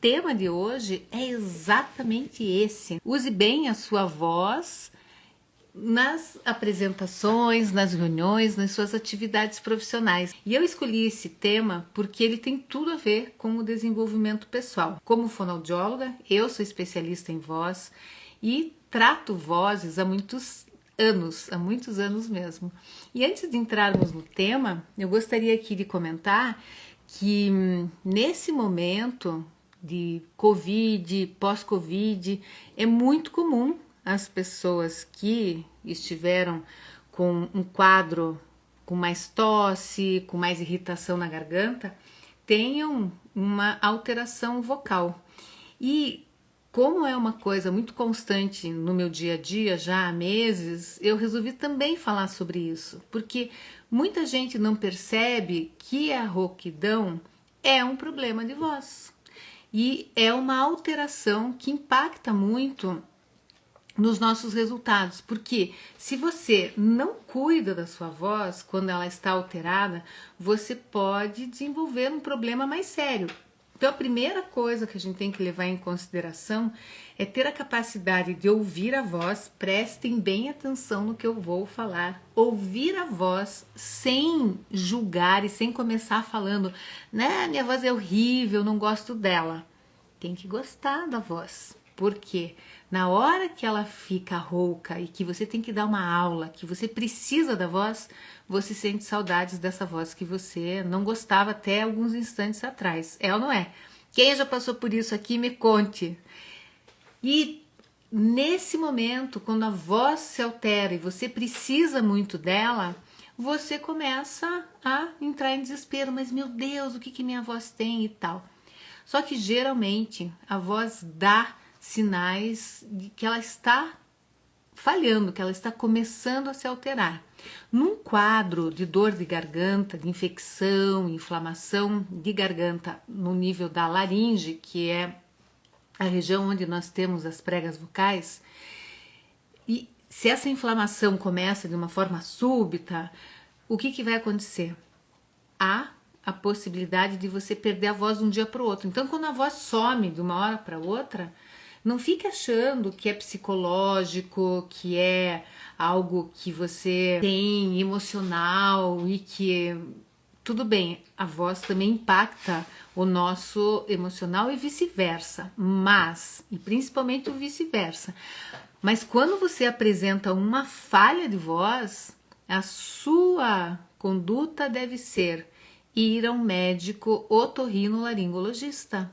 tema de hoje é exatamente esse. Use bem a sua voz nas apresentações, nas reuniões, nas suas atividades profissionais. E eu escolhi esse tema porque ele tem tudo a ver com o desenvolvimento pessoal. Como fonoaudióloga, eu sou especialista em voz e trato vozes há muitos anos mesmo. E antes de entrarmos no tema, eu gostaria aqui de comentar que nesse momento de Covid, pós-Covid, é muito comum as pessoas que estiveram com um quadro com mais tosse, com mais irritação na garganta, tenham uma alteração vocal. E como é uma coisa muito constante no meu dia a dia, já há meses, eu resolvi também falar sobre isso, porque muita gente não percebe que a rouquidão é um problema de voz e é uma alteração que impacta muito nos nossos resultados, porque se você não cuida da sua voz quando ela está alterada, você pode desenvolver um problema mais sério. Então a primeira coisa que a gente tem que levar em consideração é ter a capacidade de ouvir a voz. Prestem bem atenção no que eu vou falar. Ouvir a voz sem julgar e sem começar falando, né, minha voz é horrível, não gosto dela. Tem que gostar da voz. Porque na hora que ela fica rouca e que você tem que dar uma aula, que você precisa da voz, você sente saudades dessa voz que você não gostava até alguns instantes atrás. É ou não é? Quem já passou por isso aqui, me conte. E nesse momento, quando a voz se altera e você precisa muito dela, você começa a entrar em desespero. Mas meu Deus, o que minha voz tem e tal. Só que geralmente a voz dá sinais de que ela está falhando, que ela está começando a se alterar. Num quadro de dor de garganta, de infecção, inflamação de garganta no nível da laringe, que é a região onde nós temos as pregas vocais, e se essa inflamação começa de uma forma súbita, o que vai acontecer? Há a possibilidade de você perder a voz de um dia para o outro. Então, quando a voz some de uma hora para outra, não fique achando que é psicológico, que é algo que você tem emocional e que tudo bem, a voz também impacta o nosso emocional e vice-versa, mas, e principalmente o vice-versa. Mas quando você apresenta uma falha de voz, a sua conduta deve ser ir ao médico otorrinolaringologista.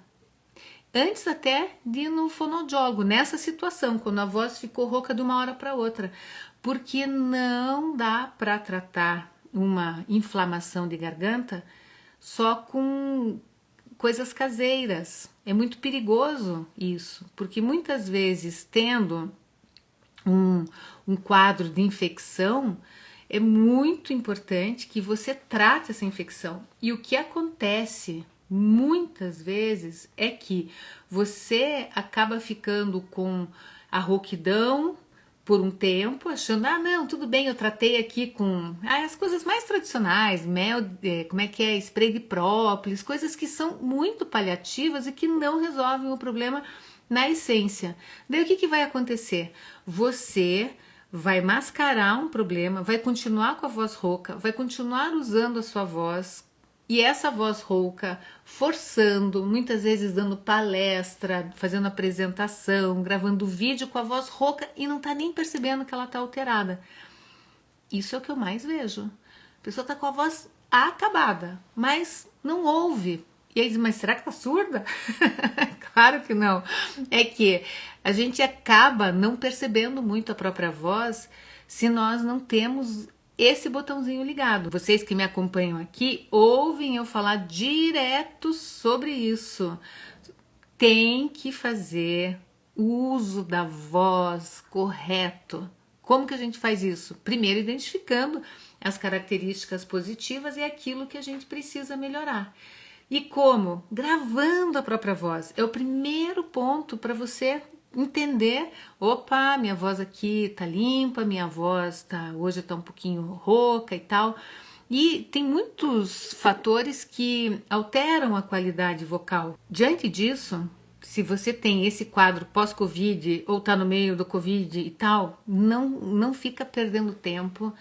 Antes até de ir no fonoaudiólogo, nessa situação, quando a voz ficou rouca de uma hora para outra, porque não dá para tratar uma inflamação de garganta só com coisas caseiras. É muito perigoso isso, porque muitas vezes tendo um quadro de infecção, é muito importante que você trate essa infecção. E o que acontece muitas vezes é que você acaba ficando com a rouquidão por um tempo, achando, não, tudo bem, eu tratei aqui com as coisas mais tradicionais, mel, como é que é, spray de própolis, coisas que são muito paliativas e que não resolvem o problema na essência. Daí o que vai acontecer? Você vai mascarar um problema, vai continuar com a voz rouca, vai continuar usando a sua voz e essa voz rouca, forçando, muitas vezes dando palestra, fazendo apresentação, gravando vídeo com a voz rouca e não tá nem percebendo que ela tá alterada. Isso é o que eu mais vejo. A pessoa tá com a voz acabada, mas não ouve. E aí diz, mas será que tá surda? Claro que não. É que a gente acaba não percebendo muito a própria voz se nós não temos esse botãozinho ligado. Vocês que me acompanham aqui ouvem eu falar direto sobre isso. Tem que fazer o uso da voz correto. Como que a gente faz isso? Primeiro identificando as características positivas e aquilo que a gente precisa melhorar. E como? Gravando a própria voz. É o primeiro ponto para você entender, opa, minha voz aqui tá limpa, minha voz hoje tá um pouquinho rouca e tal. E tem muitos fatores que alteram a qualidade vocal. Diante disso, se você tem esse quadro pós-Covid ou tá no meio do Covid e tal, não fica perdendo tempo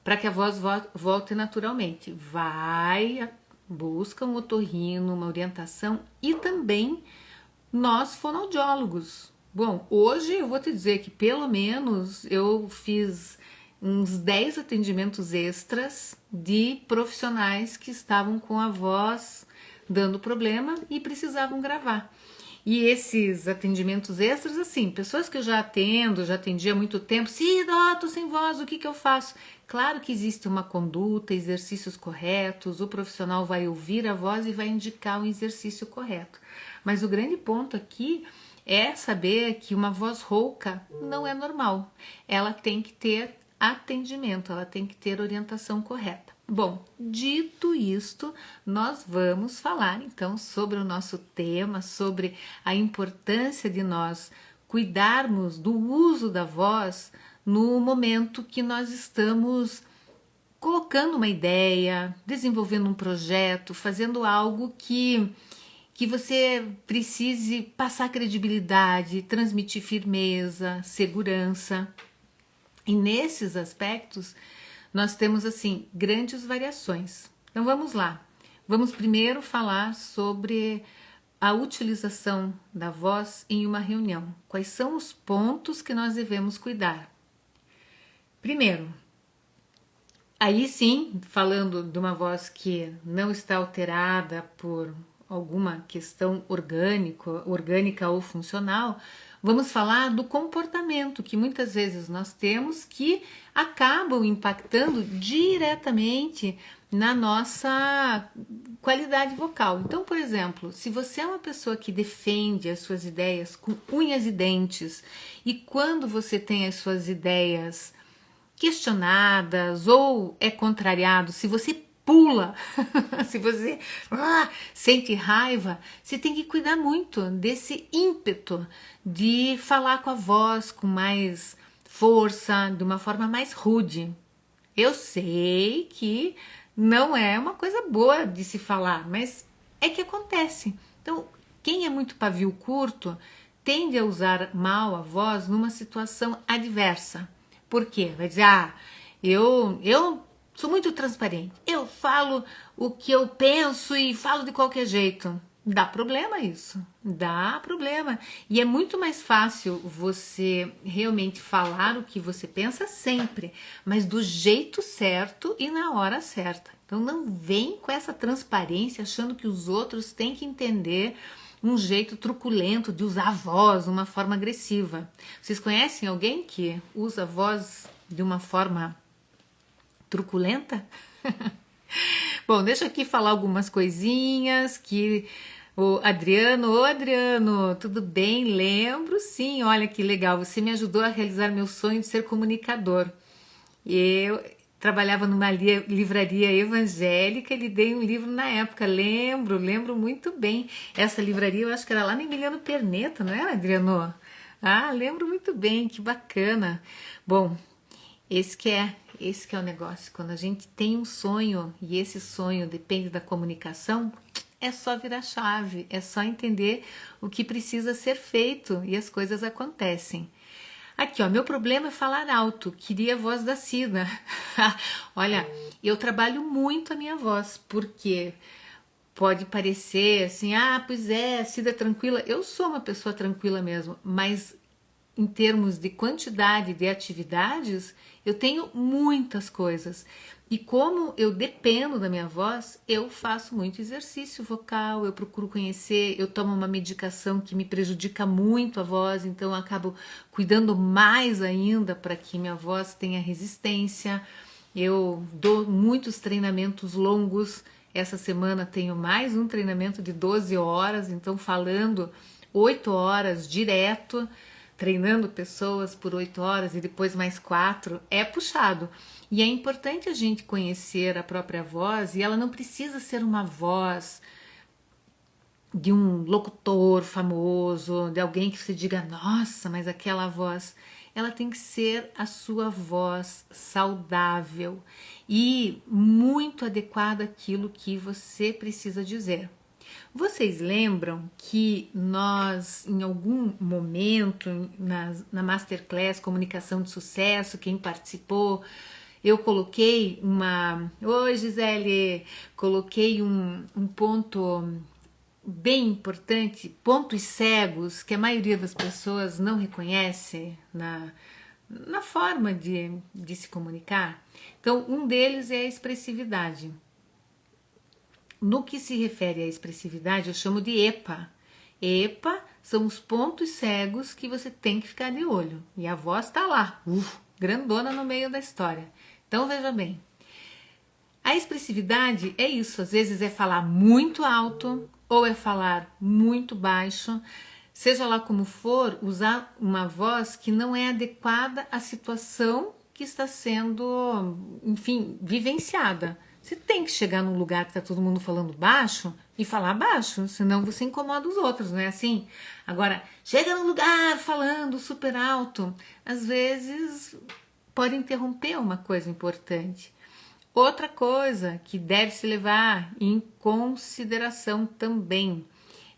para que a voz volte naturalmente. Vai, busca um otorrino, uma orientação e também nós fonoaudiólogos. Bom, hoje eu vou te dizer que pelo menos eu fiz uns 10 atendimentos extras de profissionais que estavam com a voz dando problema e precisavam gravar. E esses atendimentos extras, assim, pessoas que eu já atendo, já atendi há muito tempo, se tô sem voz, o que eu faço? Claro que existe uma conduta, exercícios corretos, o profissional vai ouvir a voz e vai indicar um exercício correto. Mas o grande ponto aqui é saber que uma voz rouca não é normal. Ela tem que ter atendimento, ela tem que ter orientação correta. Bom, dito isto, nós vamos falar então sobre o nosso tema, sobre a importância de nós cuidarmos do uso da voz no momento que nós estamos colocando uma ideia, desenvolvendo um projeto, fazendo algo que você precise passar credibilidade, transmitir firmeza, segurança. E nesses aspectos, nós temos assim grandes variações. Então vamos lá. Vamos primeiro falar sobre a utilização da voz em uma reunião. Quais são os pontos que nós devemos cuidar? Primeiro, aí sim, falando de uma voz que não está alterada por alguma questão orgânica ou funcional, vamos falar do comportamento que muitas vezes nós temos que acabam impactando diretamente na nossa qualidade vocal. Então, por exemplo, se você é uma pessoa que defende as suas ideias com unhas e dentes, e quando você tem as suas ideias questionadas ou é contrariado, se você pula, se você sente raiva, você tem que cuidar muito desse ímpeto de falar com a voz com mais força, de uma forma mais rude. Eu sei que não é uma coisa boa de se falar, mas é que acontece. Então, quem é muito pavio curto tende a usar mal a voz numa situação adversa. Por quê? Vai dizer, eu sou muito transparente, eu falo o que eu penso e falo de qualquer jeito. Dá problema isso, dá problema. E é muito mais fácil você realmente falar o que você pensa sempre, mas do jeito certo e na hora certa. Então não vem com essa transparência achando que os outros têm que entender um jeito truculento de usar a voz, uma forma agressiva. Vocês conhecem alguém que usa a voz de uma forma truculenta? Bom, deixa eu aqui falar algumas coisinhas que ô Adriano, tudo bem? Lembro, sim, olha que legal, você me ajudou a realizar meu sonho de ser comunicador. Eu trabalhava numa livraria evangélica e lhe dei um livro na época, lembro muito bem. Essa livraria eu acho que era lá no Emiliano Perneta, não era, Adriano? Ah, lembro muito bem, que bacana. Bom, esse que é o negócio. Quando a gente tem um sonho e esse sonho depende da comunicação, é só virar chave, é só entender o que precisa ser feito e as coisas acontecem. Aqui, ó, meu problema é falar alto, queria a voz da Cida. Olha, eu trabalho muito a minha voz, porque pode parecer assim, pois é, Cida é tranquila. Eu sou uma pessoa tranquila mesmo, mas em termos de quantidade de atividades, eu tenho muitas coisas. E como eu dependo da minha voz, eu faço muito exercício vocal, eu procuro conhecer, eu tomo uma medicação que me prejudica muito a voz, então eu acabo cuidando mais ainda para que minha voz tenha resistência. Eu dou muitos treinamentos longos. Essa semana tenho mais um treinamento de 12 horas, então falando 8 horas direto, treinando pessoas por 8 horas e depois mais 4, é puxado. E é importante a gente conhecer a própria voz, e ela não precisa ser uma voz de um locutor famoso, de alguém que você diga, nossa, mas aquela voz, ela tem que ser a sua voz saudável e muito adequada àquilo que você precisa dizer. Vocês lembram que nós, em algum momento, na Masterclass Comunicação de Sucesso, quem participou, eu coloquei uma... Oi, Gisele! Coloquei um ponto bem importante, pontos cegos que a maioria das pessoas não reconhece na forma de se comunicar. Então, um deles é a expressividade. No que se refere à expressividade, eu chamo de EPA. EPA são os pontos cegos que você tem que ficar de olho. E a voz está lá, grandona no meio da história. Então, veja bem. A expressividade é isso. Às vezes é falar muito alto ou é falar muito baixo. Seja lá como for, usar uma voz que não é adequada à situação que está sendo, enfim, vivenciada. Você tem que chegar num lugar que está todo mundo falando baixo e falar baixo, senão você incomoda os outros, não é assim? Agora, chega num lugar falando super alto, às vezes pode interromper uma coisa importante. Outra coisa que deve se levar em consideração também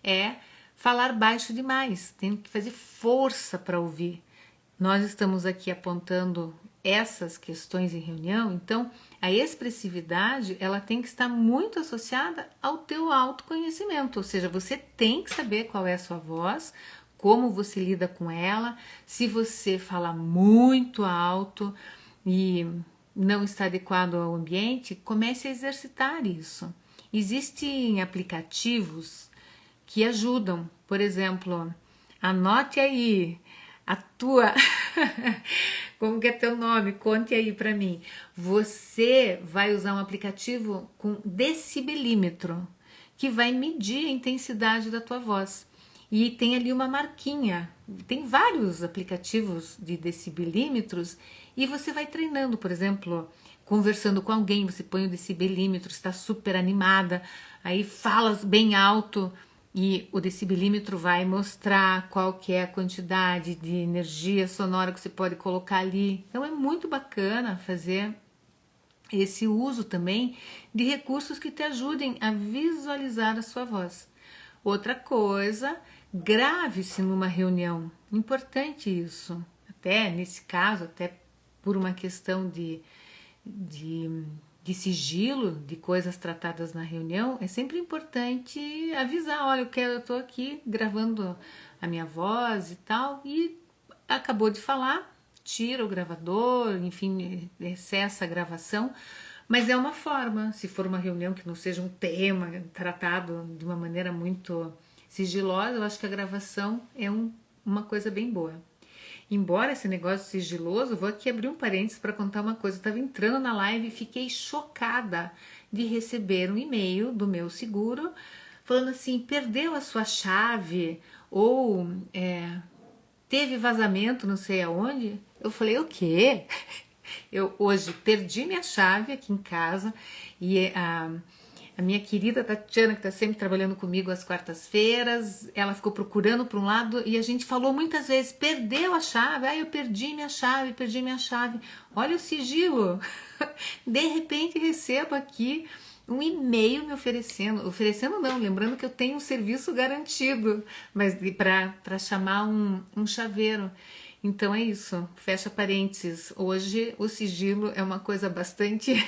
é falar baixo demais, tem que fazer força para ouvir. Nós estamos aqui apontando essas questões em reunião, então a expressividade ela tem que estar muito associada ao teu autoconhecimento, ou seja, você tem que saber qual é a sua voz, como você lida com ela, se você fala muito alto e não está adequado ao ambiente, comece a exercitar isso. Existem aplicativos que ajudam, por exemplo, anote aí a tua, como que é teu nome? Conte aí para mim. Você vai usar um aplicativo com decibelímetro, que vai medir a intensidade da tua voz. E tem ali uma marquinha. Tem vários aplicativos de decibelímetros e você vai treinando, por exemplo, conversando com alguém, você põe o decibelímetro, está super animada, aí fala bem alto e o decibelímetro vai mostrar qual que é a quantidade de energia sonora que você pode colocar ali. Então é muito bacana fazer esse uso também de recursos que te ajudem a visualizar a sua voz. Outra coisa, grave-se numa reunião. Importante isso. Até nesse caso, até por uma questão de sigilo, de coisas tratadas na reunião, é sempre importante avisar, olha, eu estou aqui gravando a minha voz e tal, e acabou de falar, tira o gravador, enfim, cessa a gravação, mas é uma forma, se for uma reunião que não seja um tema tratado de uma maneira muito sigilosa, eu acho que a gravação é uma coisa bem boa. Embora esse negócio sigiloso, vou aqui abrir um parênteses para contar uma coisa. Eu estava entrando na live e fiquei chocada de receber um e-mail do meu seguro falando assim, perdeu a sua chave ou teve vazamento não sei aonde. Eu falei, o quê? Eu hoje perdi minha chave aqui em casa e a minha querida Tatiana, que está sempre trabalhando comigo às quartas-feiras, ela ficou procurando para um lado e a gente falou muitas vezes, perdeu a chave, eu perdi minha chave, perdi minha chave. Olha o sigilo. De repente recebo aqui um e-mail me oferecendo não, lembrando que eu tenho um serviço garantido, mas para chamar um chaveiro. Então é isso, fecha parênteses. Hoje o sigilo é uma coisa bastante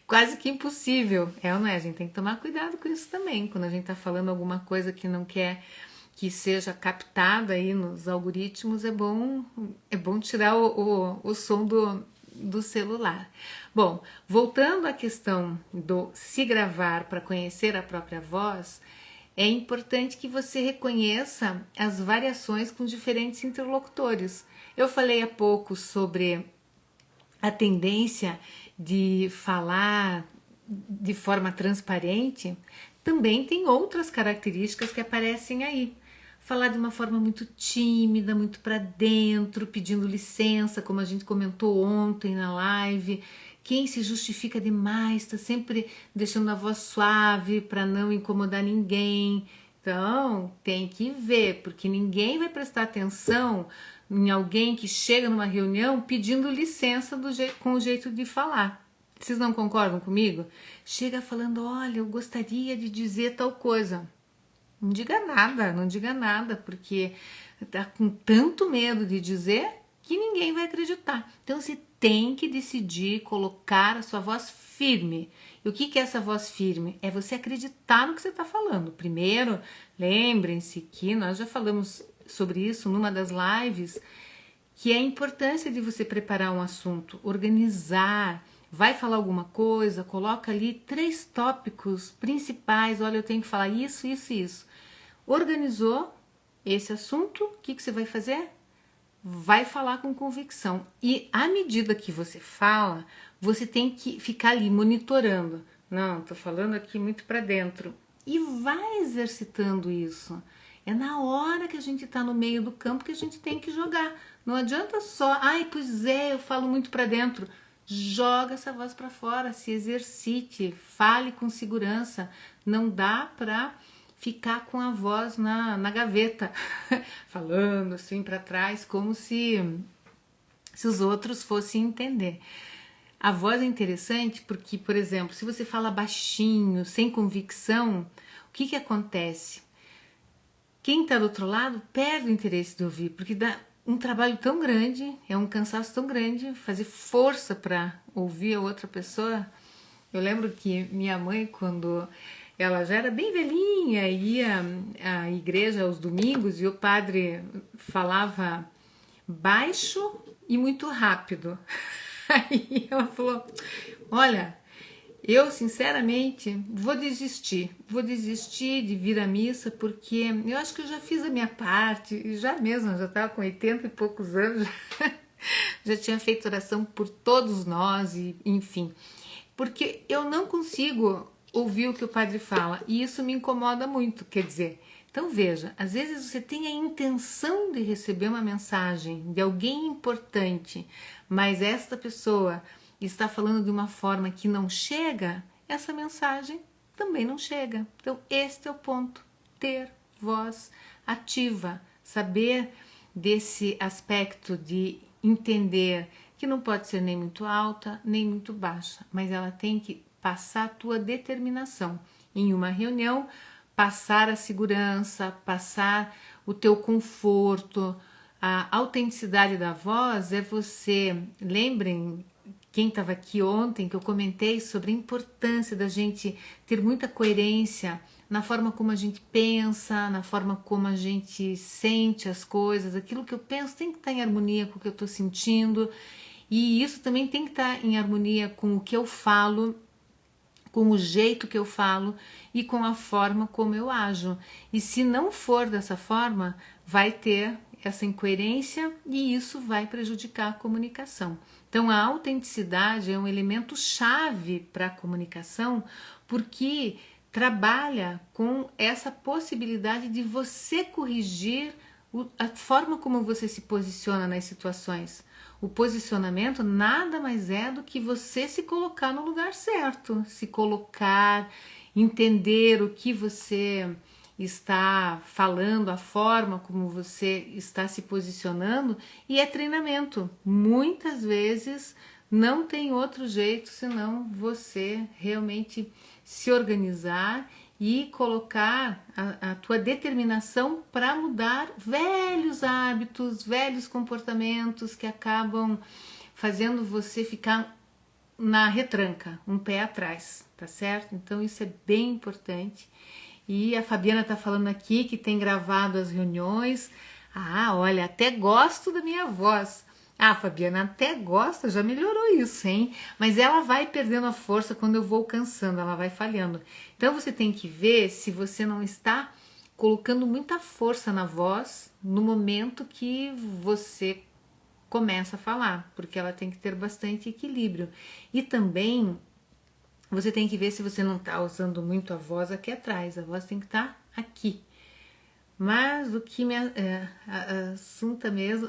quase que impossível. Ou não é? A gente tem que tomar cuidado com isso também. Quando a gente está falando alguma coisa que não quer que seja captada aí nos algoritmos, é bom tirar o som do celular. Bom, voltando à questão do se gravar para conhecer a própria voz, é importante que você reconheça as variações com diferentes interlocutores. Eu falei há pouco sobre a tendência de falar de forma transparente, também tem outras características que aparecem aí. Falar de uma forma muito tímida, muito para dentro, pedindo licença, como a gente comentou ontem na live. Quem se justifica demais, está sempre deixando a voz suave para não incomodar ninguém. Então, tem que ver, porque ninguém vai prestar atenção em alguém que chega numa reunião pedindo licença com o jeito de falar. Vocês não concordam comigo? Chega falando, olha, eu gostaria de dizer tal coisa. Não diga nada, não diga nada, porque tá com tanto medo de dizer que ninguém vai acreditar. Então você tem que decidir colocar a sua voz firme. E o que é essa voz firme? É você acreditar no que você está falando. Primeiro, lembrem-se que nós já falamos sobre isso numa das lives, que é a importância de você preparar um assunto, organizar, vai falar alguma coisa, coloca ali 3 tópicos principais, olha, eu tenho que falar isso, isso e isso. Organizou esse assunto, o que você vai fazer? Vai falar com convicção. E à medida que você fala, você tem que ficar ali monitorando. Não, tô falando aqui muito para dentro. E vai exercitando isso. É na hora que a gente tá no meio do campo que a gente tem que jogar. Não adianta só, ai, pois é, eu falo muito para dentro. Joga essa voz para fora, se exercite, fale com segurança. Não dá para ficar com a voz na gaveta, falando assim para trás, como se os outros fossem entender. A voz é interessante porque, por exemplo, se você fala baixinho, sem convicção, o que acontece? Quem está do outro lado perde o interesse de ouvir, porque dá um trabalho tão grande, é um cansaço tão grande, fazer força para ouvir a outra pessoa. Eu lembro que minha mãe, quando ela já era bem velhinha, ia à igreja aos domingos e o padre falava baixo e muito rápido. Aí ela falou, olha, eu sinceramente vou desistir de vir à missa, porque eu acho que eu já fiz a minha parte, e já mesmo, já estava com 80 e poucos anos, já tinha feito oração por todos nós, e enfim, porque eu não consigo ouvir o que o padre fala, e isso me incomoda muito, quer dizer, então veja, às vezes você tem a intenção de receber uma mensagem de alguém importante, mas esta pessoa está falando de uma forma que não chega, essa mensagem também não chega. Então este é o ponto, ter voz ativa, saber desse aspecto de entender que não pode ser nem muito alta, nem muito baixa, mas ela tem que passar a tua determinação. Em uma reunião, passar a segurança, passar o teu conforto. A autenticidade da voz é você, lembrem, quem estava aqui ontem, que eu comentei sobre a importância da gente ter muita coerência na forma como a gente pensa, na forma como a gente sente as coisas. Aquilo que eu penso tem que estar em harmonia com o que eu estou sentindo, e isso também tem que estar em harmonia com o que eu falo, com o jeito que eu falo e com a forma como eu ajo. E se não for dessa forma, vai ter essa incoerência e isso vai prejudicar a comunicação. Então, a autenticidade é um elemento chave para a comunicação, porque trabalha com essa possibilidade de você corrigir a forma como você se posiciona nas situações. O posicionamento nada mais é do que você se colocar no lugar certo, se colocar, entender o que você está falando, a forma como você está se posicionando, e é treinamento. Muitas vezes não tem outro jeito senão você realmente se organizar e colocar a tua determinação para mudar velhos hábitos, velhos comportamentos que acabam fazendo você ficar na retranca, um pé atrás, tá certo? Então isso é bem importante. E a Fabiana tá falando aqui que tem gravado as reuniões. Ah, olha, até gosto da minha voz. Ah, Fabiana, até gosta, já melhorou isso, hein? Mas ela vai perdendo a força quando eu vou cansando, ela vai falhando. Então você tem que ver se você não está colocando muita força na voz no momento que você começa a falar, porque ela tem que ter bastante equilíbrio. E também você tem que ver se você não está usando muito a voz aqui atrás, a voz tem que estar aqui. Mas o que me assunta mesmo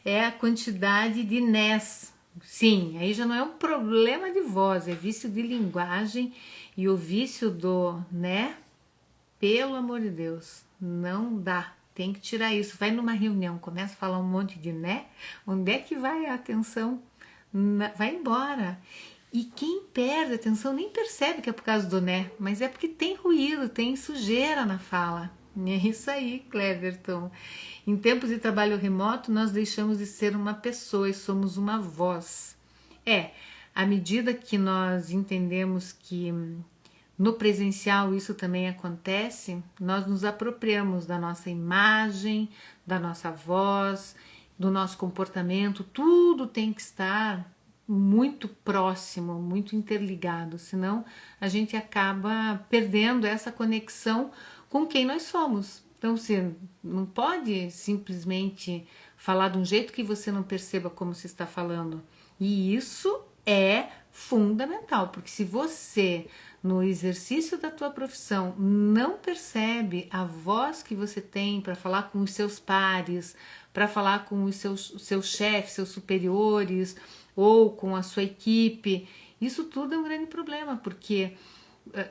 é a quantidade de nés. Sim, aí já não é um problema de voz, é vício de linguagem. E o vício do né, pelo amor de Deus, não dá. Tem que tirar isso. Vai numa reunião, começa a falar um monte de né, onde é que vai a atenção? Vai embora. E quem perde atenção nem percebe que é por causa do né, mas é porque tem ruído, tem sujeira na fala. E é isso aí, Cleverton. Em tempos de trabalho remoto, nós deixamos de ser uma pessoa e somos uma voz. À medida que nós entendemos que no presencial isso também acontece, nós nos apropriamos da nossa imagem, da nossa voz, do nosso comportamento, tudo tem que estar muito próximo, muito interligado, senão a gente acaba perdendo essa conexão com quem nós somos. Então você não pode simplesmente falar de um jeito que você não perceba como se está falando. E isso é fundamental, porque se você no exercício da tua profissão não percebe a voz que você tem para falar com os seus pares, para falar com os seus chefes, seus superiores ou com a sua equipe, isso tudo é um grande problema, porque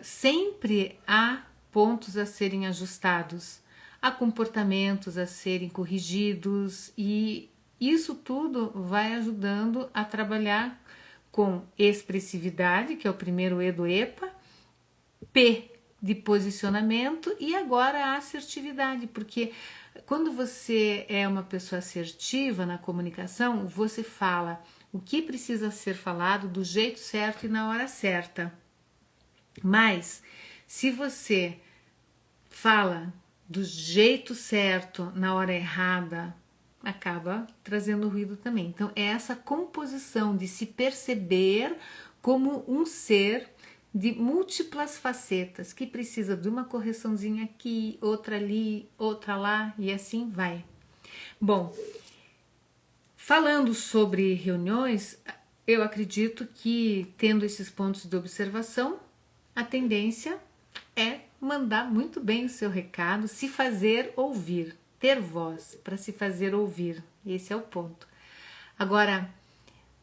sempre há pontos a serem ajustados, há comportamentos a serem corrigidos e isso tudo vai ajudando a trabalhar com expressividade, que é o primeiro E do EPA, P de posicionamento e agora a assertividade, porque quando você é uma pessoa assertiva na comunicação, você fala o que precisa ser falado do jeito certo e na hora certa. Mas se você fala do jeito certo na hora errada, acaba trazendo ruído também. Então é essa composição de se perceber como um ser de múltiplas facetas, que precisa de uma correçãozinha aqui, outra ali, outra lá e assim vai. Bom, falando sobre reuniões, eu acredito que tendo esses pontos de observação, a tendência é mandar muito bem o seu recado, se fazer ouvir, ter voz para se fazer ouvir. Esse é o ponto. Agora,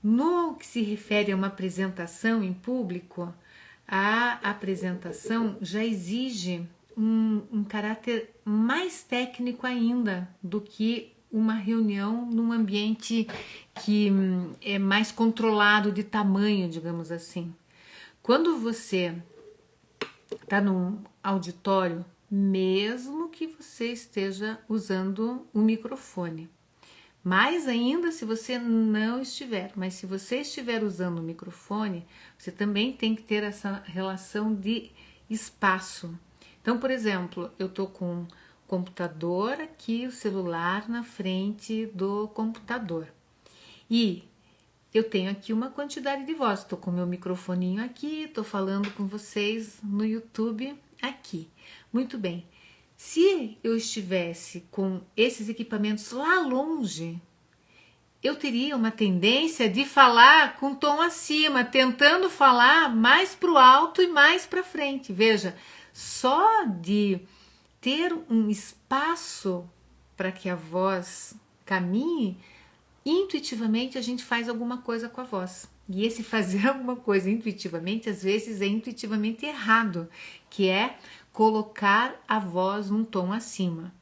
no que se refere a uma apresentação em público, a apresentação já exige um caráter mais técnico ainda do que uma reunião num ambiente que é mais controlado de tamanho, digamos assim. Quando você está num auditório, mesmo que você esteja usando um microfone, mais ainda se você não estiver, mas se você estiver usando o microfone, você também tem que ter essa relação de espaço. Então, por exemplo, eu estou com o computador aqui, o celular na frente do computador. E eu tenho aqui uma quantidade de voz, estou com o meu microfoninho aqui, estou falando com vocês no YouTube aqui. Muito bem. Se eu estivesse com esses equipamentos lá longe, eu teria uma tendência de falar com tom acima, tentando falar mais para o alto e mais para frente. Veja, só de ter um espaço para que a voz caminhe, intuitivamente a gente faz alguma coisa com a voz. E esse fazer alguma coisa intuitivamente, às vezes é intuitivamente errado, que é colocar a voz num tom acima.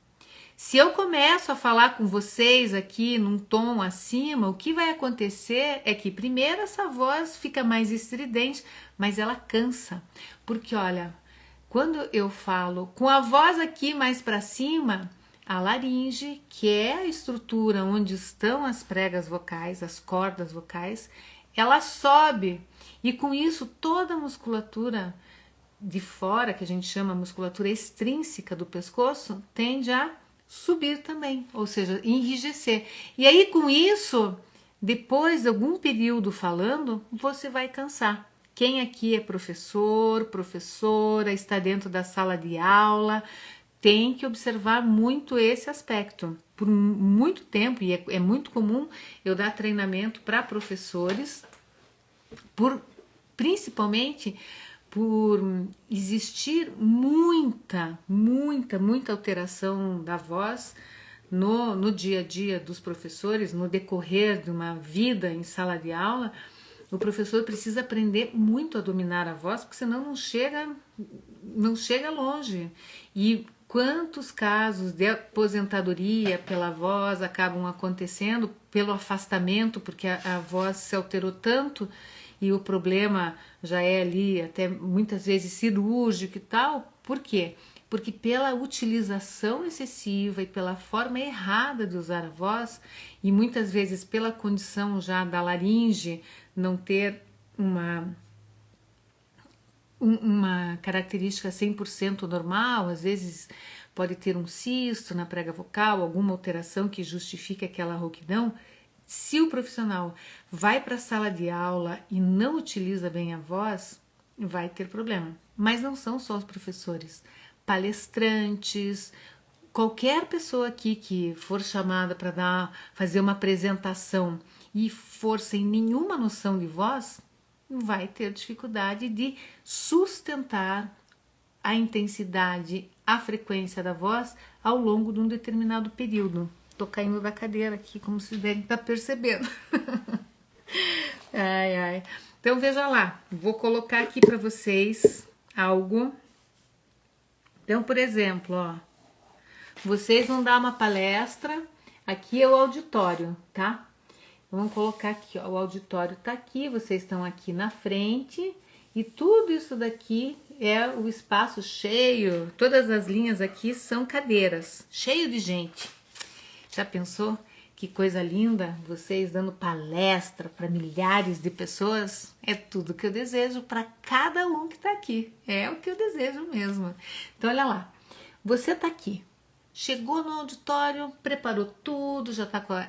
Se eu começo a falar com vocês aqui num tom acima, o que vai acontecer é que primeiro essa voz fica mais estridente, mas ela cansa. Porque olha, quando eu falo com a voz aqui mais para cima, a laringe, que é a estrutura onde estão as pregas vocais, as cordas vocais, ela sobe. E com isso toda a musculatura de fora, que a gente chama musculatura extrínseca do pescoço, tende a subir também, ou seja, enrijecer. E aí com isso, depois de algum período falando, você vai cansar. Quem aqui é professor, professora, está dentro da sala de aula, tem que observar muito esse aspecto. Por muito tempo, e é muito comum eu dar treinamento para professores, principalmente por existir muita alteração da voz no dia a dia dos professores, no decorrer de uma vida em sala de aula. O professor precisa aprender muito a dominar a voz, porque senão não chega longe. E quantos casos de aposentadoria pela voz acabam acontecendo pelo afastamento, porque a voz se alterou tanto e o problema já é ali até muitas vezes cirúrgico e tal. Por quê? Porque pela utilização excessiva e pela forma errada de usar a voz, e muitas vezes pela condição já da laringe não ter uma característica 100% normal, às vezes pode ter um cisto na prega vocal, alguma alteração que justifique aquela rouquidão. Se o profissional vai para a sala de aula e não utiliza bem a voz, vai ter problema. Mas não são só os professores, palestrantes, qualquer pessoa aqui que for chamada para fazer uma apresentação e for sem nenhuma noção de voz, vai ter dificuldade de sustentar a intensidade, a frequência da voz ao longo de um determinado período. Tô caindo da cadeira aqui, como se devem estar percebendo. Ai, ai. Então, veja lá, vou colocar aqui para vocês algo. Então, por exemplo, ó, vocês vão dar uma palestra, aqui é o auditório, tá? Vamos colocar aqui, ó, o auditório tá aqui, vocês estão aqui na frente e tudo isso daqui é o espaço cheio, todas as linhas aqui são cadeiras, cheio de gente. Já pensou? Que coisa linda, vocês dando palestra para milhares de pessoas. É tudo que eu desejo para cada um que está aqui. É o que eu desejo mesmo. Então, olha lá. Você está aqui. Chegou no auditório, preparou tudo, já está com a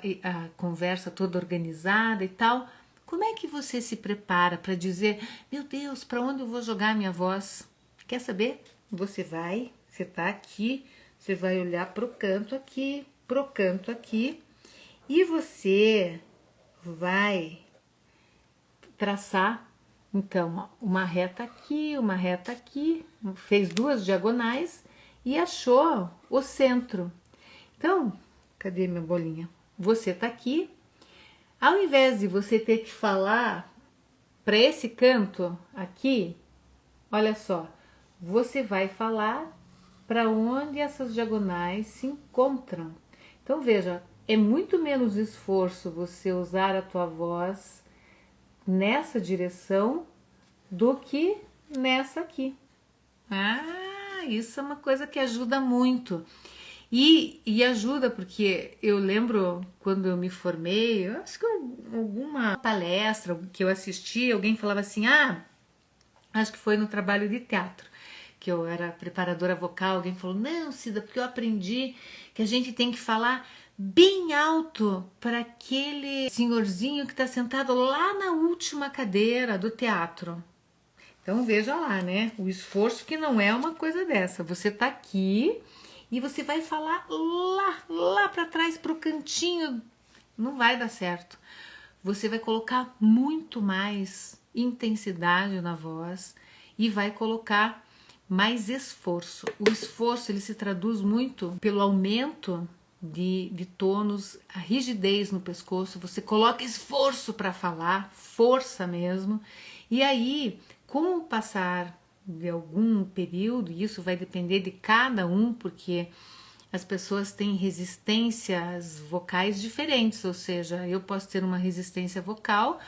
conversa toda organizada e tal. Como é que você se prepara para dizer, meu Deus, para onde eu vou jogar a minha voz? Quer saber? Você está aqui, você vai olhar pro canto aqui, e você vai traçar, então, uma reta aqui, fez duas diagonais e achou o centro. Então, cadê minha bolinha? Você tá aqui, ao invés de você ter que falar para esse canto aqui, olha só, você vai falar para onde essas diagonais se encontram. Então, veja, é muito menos esforço você usar a tua voz nessa direção do que nessa aqui. Ah, isso é uma coisa que ajuda muito. E ajuda porque eu lembro quando eu me formei, eu acho que alguma palestra que eu assisti, alguém falava assim, acho que foi no trabalho de teatro, que eu era preparadora vocal, alguém falou, não, Cida, porque eu aprendi que a gente tem que falar bem alto para aquele senhorzinho que está sentado lá na última cadeira do teatro. Então veja lá, né? O esforço que não é uma coisa dessa. Você tá aqui e você vai falar lá para trás, pro cantinho. Não vai dar certo. Você vai colocar muito mais intensidade na voz e vai colocar mais esforço. O esforço ele se traduz muito pelo aumento de tônus, a rigidez no pescoço, você coloca esforço para falar, força mesmo, e aí, com o passar de algum período, e isso vai depender de cada um, porque as pessoas têm resistências vocais diferentes, ou seja, eu posso ter uma resistência vocal,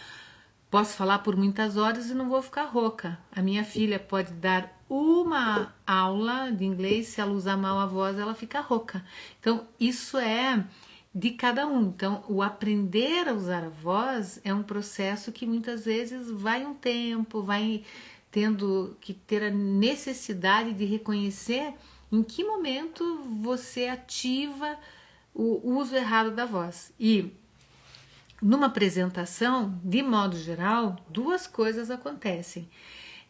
posso falar por muitas horas e não vou ficar rouca. A minha filha pode dar uma aula de inglês, se ela usar mal a voz, ela fica rouca. Então, isso é de cada um. Então, o aprender a usar a voz é um processo que muitas vezes vai um tempo, vai tendo que ter a necessidade de reconhecer em que momento você ativa o uso errado da voz. E numa apresentação, de modo geral, duas coisas acontecem.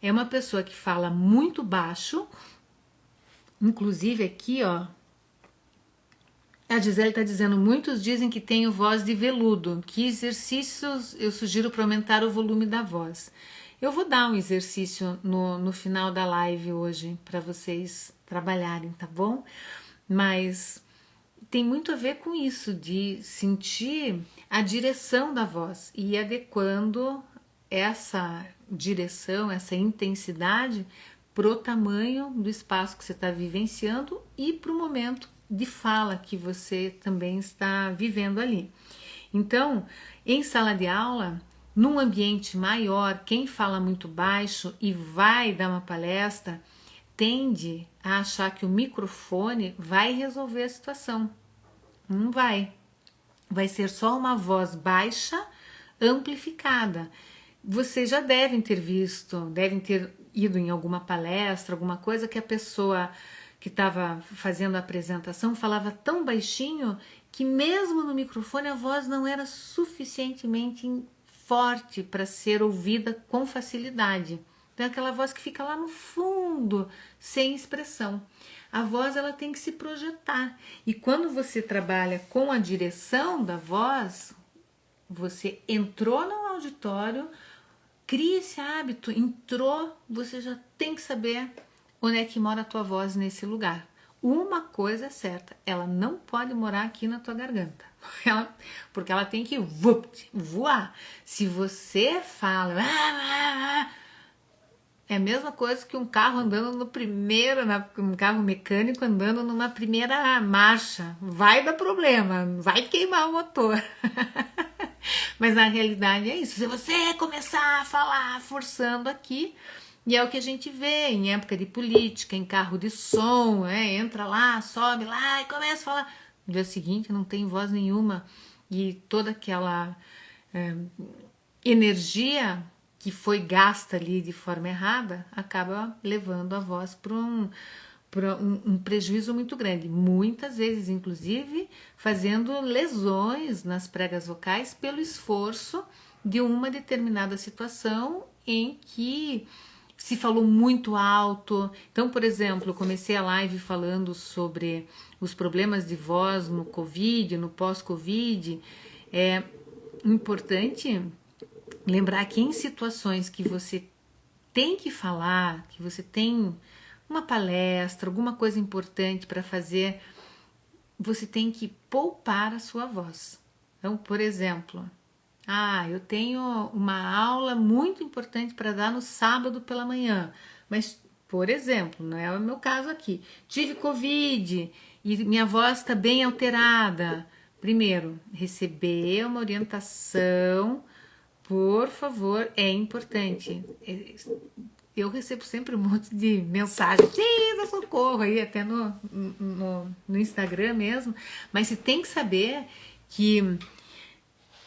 É uma pessoa que fala muito baixo, inclusive aqui, ó, a Gisele está dizendo, muitos dizem que tenho voz de veludo. Que exercícios eu sugiro para aumentar o volume da voz? Eu vou dar um exercício no final da live hoje para vocês trabalharem, tá bom? Mas tem muito a ver com isso, de sentir a direção da voz e ir adequando essa direção, essa intensidade pro tamanho do espaço que você está vivenciando e pro momento de fala que você também está vivendo ali. Então, em sala de aula, Num ambiente maior, quem fala muito baixo e vai dar uma palestra tende a achar que o microfone vai resolver a situação. Não vai. Vai ser só uma voz baixa, amplificada. Vocês já devem ter visto, devem ter ido em alguma palestra, alguma coisa que a pessoa que estava fazendo a apresentação falava tão baixinho que mesmo no microfone a voz não era suficientemente forte para ser ouvida com facilidade. Então é aquela voz que fica lá no fundo, sem expressão. A voz ela tem que se projetar. E quando você trabalha com a direção da voz, você entrou no auditório, cria esse hábito, entrou, você já tem que saber onde é que mora a tua voz nesse lugar. Uma coisa é certa, ela não pode morar aqui na tua garganta, porque ela tem que voar. Se você fala, é a mesma coisa que um carro andando no primeiro, um carro mecânico andando numa primeira marcha. Vai dar problema, vai queimar o motor. Mas na realidade é isso. Se você começar a falar forçando aqui, e é o que a gente vê em época de política, em carro de som, entra lá, sobe lá e começa a falar. No dia seguinte não tem voz nenhuma e toda aquela energia que foi gasta ali de forma errada acaba levando a voz para um prejuízo muito grande, muitas vezes inclusive fazendo lesões nas pregas vocais pelo esforço de uma determinada situação em que se falou muito alto. Então, por exemplo, eu comecei a live falando sobre os problemas de voz no Covid, no pós-Covid. É importante lembrar que em situações que você tem que falar, que você tem uma palestra, alguma coisa importante para fazer, você tem que poupar a sua voz. Então, por exemplo, eu tenho uma aula muito importante para dar no sábado pela manhã, mas, por exemplo, não é o meu caso aqui, tive Covid e minha voz está bem alterada. Primeiro, receber uma orientação, por favor, é importante. Eu recebo sempre um monte de mensagem, precisa socorro aí, até no Instagram mesmo, mas você tem que saber que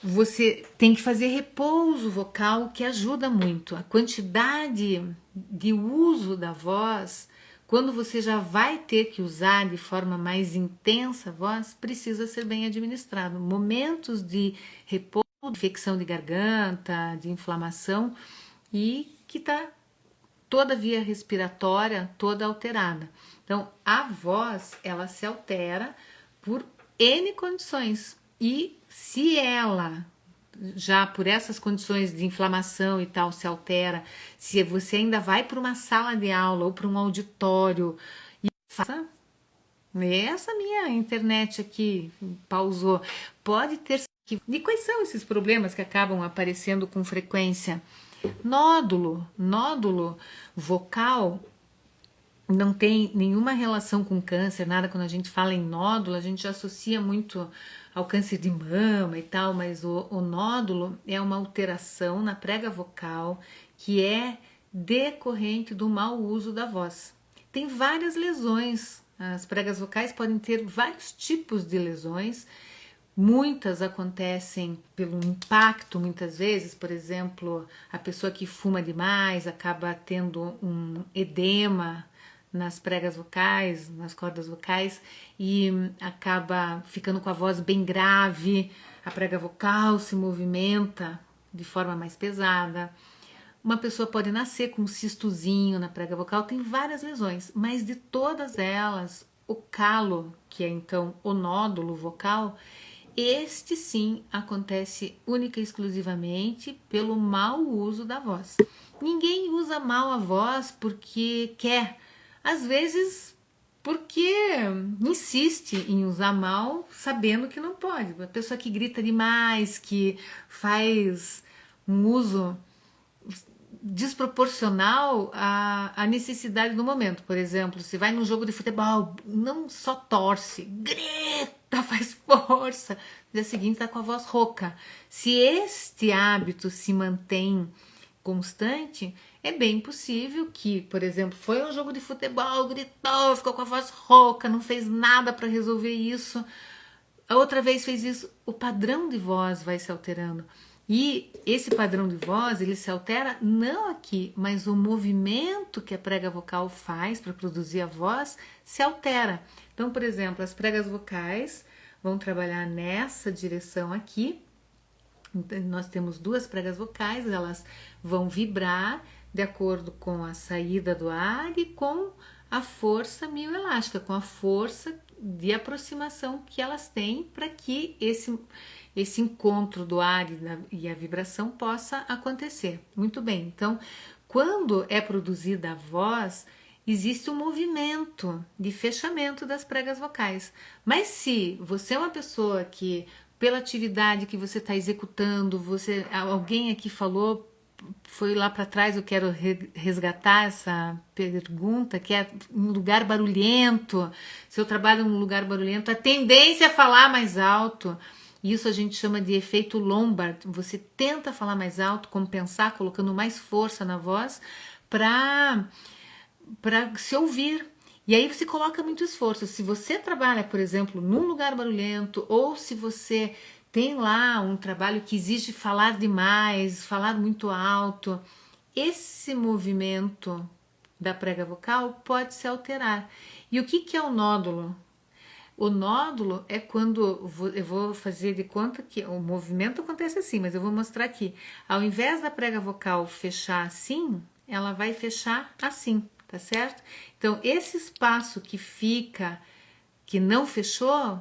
você tem que fazer repouso vocal, que ajuda muito. A quantidade de uso da voz, quando você já vai ter que usar de forma mais intensa a voz, precisa ser bem administrado. Momentos de repouso, de infecção de garganta, de inflamação, e que está toda a via respiratória toda alterada. Então, a voz, ela se altera por N condições. E se ela, já por essas condições de inflamação e tal, se altera, se você ainda vai para uma sala de aula ou para um auditório e faça... Essa minha internet aqui pausou. Pode ter... E quais são esses problemas que acabam aparecendo com frequência? Nódulo vocal não tem nenhuma relação com câncer, nada. Quando a gente fala em nódulo, a gente já associa muito ao câncer de mama e tal, mas o nódulo é uma alteração na prega vocal que é decorrente do mau uso da voz. Tem várias lesões, as pregas vocais podem ter vários tipos de lesões. Muitas acontecem pelo impacto, muitas vezes, por exemplo, a pessoa que fuma demais acaba tendo um edema nas pregas vocais, nas cordas vocais, e acaba ficando com a voz bem grave, a prega vocal se movimenta de forma mais pesada. Uma pessoa pode nascer com um cistozinho na prega vocal, tem várias lesões, mas de todas elas, o calo, que é então o nódulo vocal, este sim acontece única e exclusivamente pelo mau uso da voz. Ninguém usa mal a voz porque quer, às vezes porque insiste em usar mal sabendo que não pode. A pessoa que grita demais, que faz um uso desproporcional à necessidade do momento. Por exemplo, se vai num jogo de futebol, não só torce, grita alta, faz força. No dia seguinte tá com a voz rouca. Se este hábito se mantém constante, é bem possível que, por exemplo, foi um jogo de futebol, gritou, ficou com a voz rouca, não fez nada para resolver isso. A outra vez fez isso, o padrão de voz vai se alterando. E esse padrão de voz, ele se altera não aqui, mas o movimento que a prega vocal faz para produzir a voz se altera. Então, por exemplo, as pregas vocais vão trabalhar nessa direção aqui. Então, nós temos duas pregas vocais, elas vão vibrar de acordo com a saída do ar e com a força mioelástica, com a força de aproximação que elas têm para que esse encontro do ar e a vibração possa acontecer. Muito bem, então, quando é produzida a voz, existe um movimento de fechamento das pregas vocais. Mas se você é uma pessoa que, pela atividade que você está executando, alguém aqui falou, foi lá para trás, eu quero resgatar essa pergunta, que é um lugar barulhento. Se eu trabalho num lugar barulhento, a tendência é falar mais alto. Isso a gente chama de efeito Lombard. Você tenta falar mais alto, compensar, colocando mais força na voz para se ouvir. E aí você coloca muito esforço. Se você trabalha, por exemplo, num lugar barulhento, ou se você tem lá um trabalho que exige falar demais, falar muito alto, esse movimento da prega vocal pode se alterar. E o que é o nódulo? O nódulo é quando eu vou fazer de conta que o movimento acontece assim, mas eu vou mostrar aqui. Ao invés da prega vocal fechar assim, ela vai fechar assim, tá certo? Então, esse espaço que fica, que não fechou,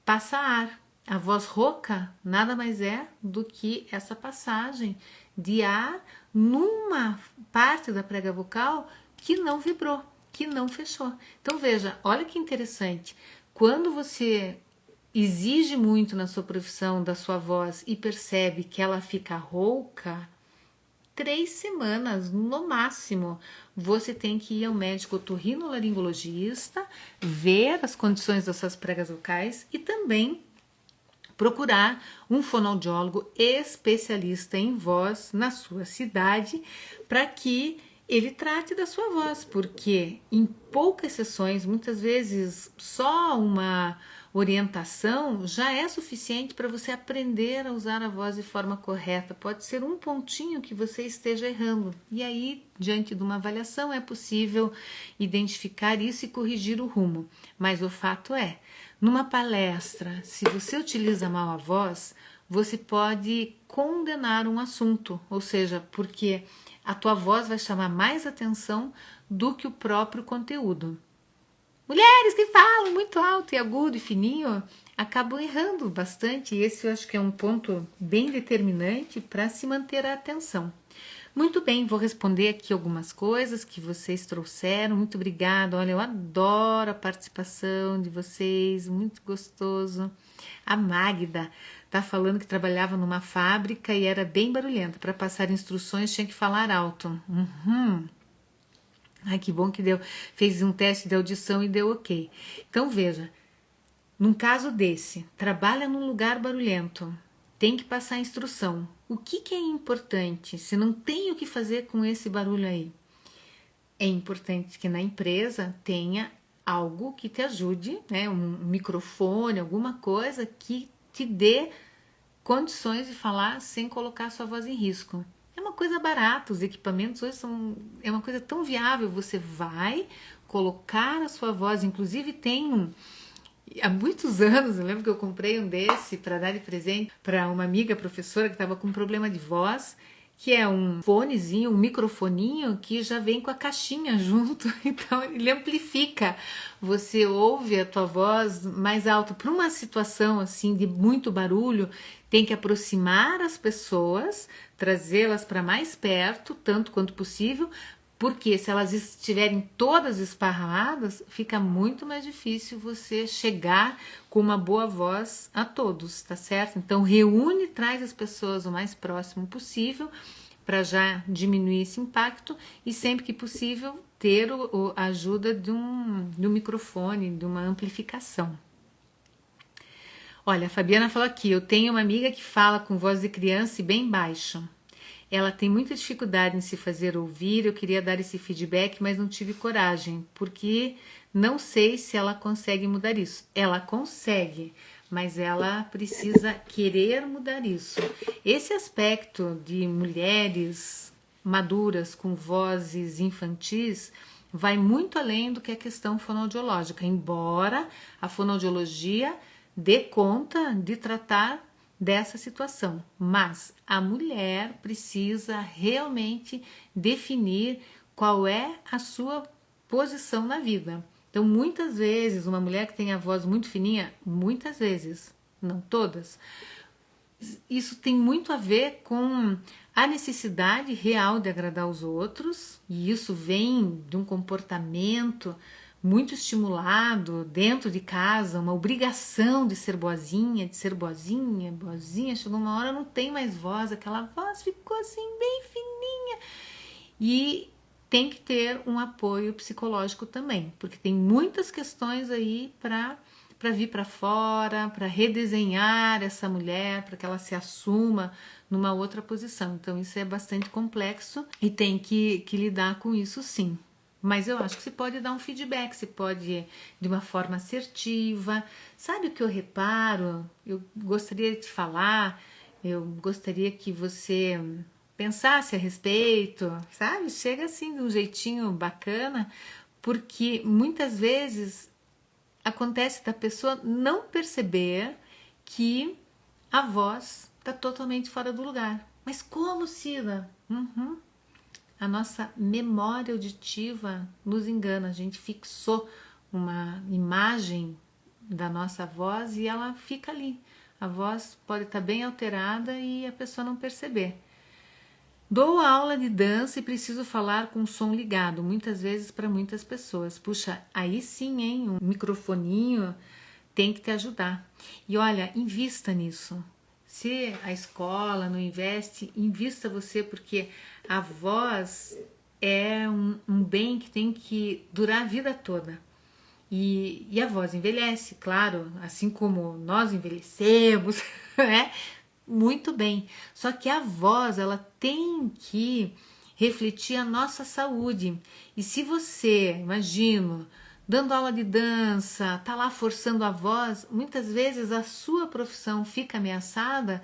passa ar. A voz rouca nada mais é do que essa passagem de ar numa parte da prega vocal que não vibrou, que não fechou. Então veja, olha que interessante. Quando você exige muito na sua profissão da sua voz e percebe que ela fica rouca, 3 semanas no máximo, você tem que ir ao médico otorrinolaringologista, ver as condições das suas pregas vocais e também procurar um fonoaudiólogo especialista em voz na sua cidade para que ele trate da sua voz, porque em poucas sessões, muitas vezes só uma orientação já é suficiente para você aprender a usar a voz de forma correta. Pode ser um pontinho que você esteja errando. E aí, diante de uma avaliação, é possível identificar isso e corrigir o rumo. Mas o fato é, numa palestra, se você utiliza mal a voz, você pode condenar um assunto, ou seja, porque a tua voz vai chamar mais atenção do que o próprio conteúdo. Mulheres que falam muito alto e agudo e fininho acabam errando bastante, e esse eu acho que é um ponto bem determinante para se manter a atenção. Muito bem, vou responder aqui algumas coisas que vocês trouxeram. Muito obrigada. Olha, eu adoro a participação de vocês, muito gostoso. A Magda tá falando que trabalhava numa fábrica e era bem barulhenta. Para passar instruções tinha que falar alto. Ai, que bom que deu. Fez um teste de audição e deu ok. Então veja, num caso desse, trabalha num lugar barulhento, tem que passar instrução. O que é importante? Se não tem o que fazer com esse barulho aí, é importante que na empresa tenha algo que te ajude, né? Um microfone, alguma coisa que te dê condições de falar sem colocar a sua voz em risco. É uma coisa barata, os equipamentos hoje é uma coisa tão viável. Você vai colocar a sua voz, inclusive tem há muitos anos, eu lembro que eu comprei um desse para dar de presente para uma amiga professora que estava com problema de voz, que é um fonezinho, um microfoninho que já vem com a caixinha junto, então ele amplifica. Você ouve a tua voz mais alto. Para uma situação assim de muito barulho, tem que aproximar as pessoas, trazê-las para mais perto, tanto quanto possível, porque se elas estiverem todas esparramadas, fica muito mais difícil você chegar com uma boa voz a todos, tá certo? Então reúne, traz as pessoas o mais próximo possível para já diminuir esse impacto e sempre que possível ter a ajuda de um microfone, de uma amplificação. Olha, a Fabiana falou aqui, eu tenho uma amiga que fala com voz de criança e bem baixo. Ela tem muita dificuldade em se fazer ouvir, eu queria dar esse feedback, mas não tive coragem, porque não sei se ela consegue mudar isso. Ela consegue, mas ela precisa querer mudar isso. Esse aspecto de mulheres maduras com vozes infantis vai muito além do que a questão fonoaudiológica, embora a fonoaudiologia dê conta de tratar dessa situação, mas a mulher precisa realmente definir qual é a sua posição na vida. Então, muitas vezes, uma mulher que tem a voz muito fininha, muitas vezes, não todas, isso tem muito a ver com a necessidade real de agradar os outros, e isso vem de um comportamento muito estimulado dentro de casa, uma obrigação de ser boazinha, boazinha. Chegou uma hora, não tem mais voz, aquela voz ficou assim bem fininha. E tem que ter um apoio psicológico também, porque tem muitas questões aí para vir para fora, para redesenhar essa mulher, para que ela se assuma numa outra posição. Então isso é bastante complexo e tem que lidar com isso sim. Mas eu acho que você pode dar um feedback, você pode de uma forma assertiva. Sabe o que eu reparo? Eu gostaria de te falar, eu gostaria que você pensasse a respeito, sabe? Chega assim de um jeitinho bacana, porque muitas vezes acontece da pessoa não perceber que a voz está totalmente fora do lugar. Mas como, Cida? A nossa memória auditiva nos engana, a gente fixou uma imagem da nossa voz e ela fica ali. A voz pode estar bem alterada e a pessoa não perceber. Dou aula de dança e preciso falar com o som ligado, muitas vezes para muitas pessoas. Puxa, aí sim, hein? Um microfoninho tem que te ajudar. E olha, invista nisso. Se a escola não investe, invista você, porque a voz é um bem que tem que durar a vida toda. E a voz envelhece, claro, assim como nós envelhecemos, né? Muito bem. Só que a voz, ela tem que refletir a nossa saúde. E se você, imagino, dando aula de dança, tá lá forçando a voz, muitas vezes a sua profissão fica ameaçada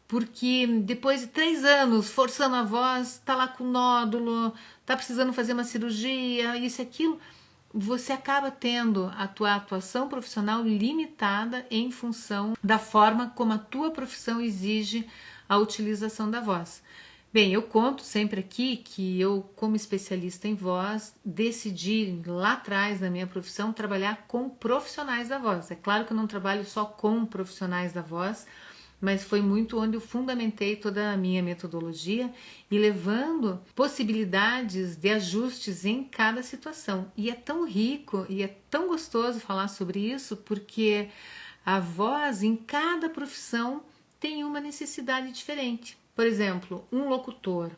porque depois de 3 anos forçando a voz, tá lá com nódulo, tá precisando fazer uma cirurgia, isso e aquilo, você acaba tendo a tua atuação profissional limitada em função da forma como a tua profissão exige a utilização da voz. Bem, eu conto sempre aqui que eu, como especialista em voz, decidi lá atrás na minha profissão trabalhar com profissionais da voz. É claro que eu não trabalho só com profissionais da voz, mas foi muito onde eu fundamentei toda a minha metodologia e levando possibilidades de ajustes em cada situação. E é tão rico e é tão gostoso falar sobre isso, porque a voz em cada profissão tem uma necessidade diferente. Por exemplo, um locutor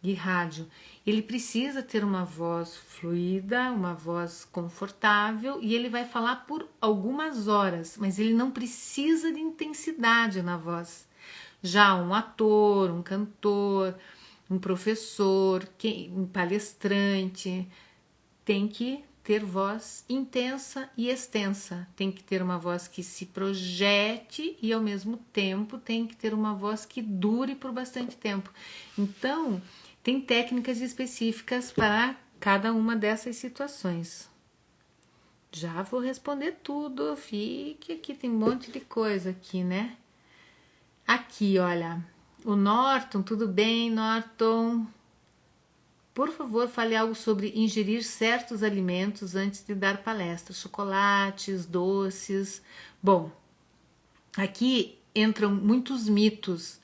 de rádio, ele precisa ter uma voz fluida, uma voz confortável e ele vai falar por algumas horas, mas ele não precisa de intensidade na voz. Já um ator, um cantor, um professor, um palestrante tem que ter voz intensa e extensa, tem que ter uma voz que se projete e ao mesmo tempo tem que ter uma voz que dure por bastante tempo. Então, tem técnicas específicas para cada uma dessas situações. Já vou responder tudo, fique aqui, tem um monte de coisa aqui, né? Aqui, olha, o Norton, tudo bem, Norton? Por favor, fale algo sobre ingerir certos alimentos antes de dar palestra, chocolates, doces. Bom, aqui entram muitos mitos.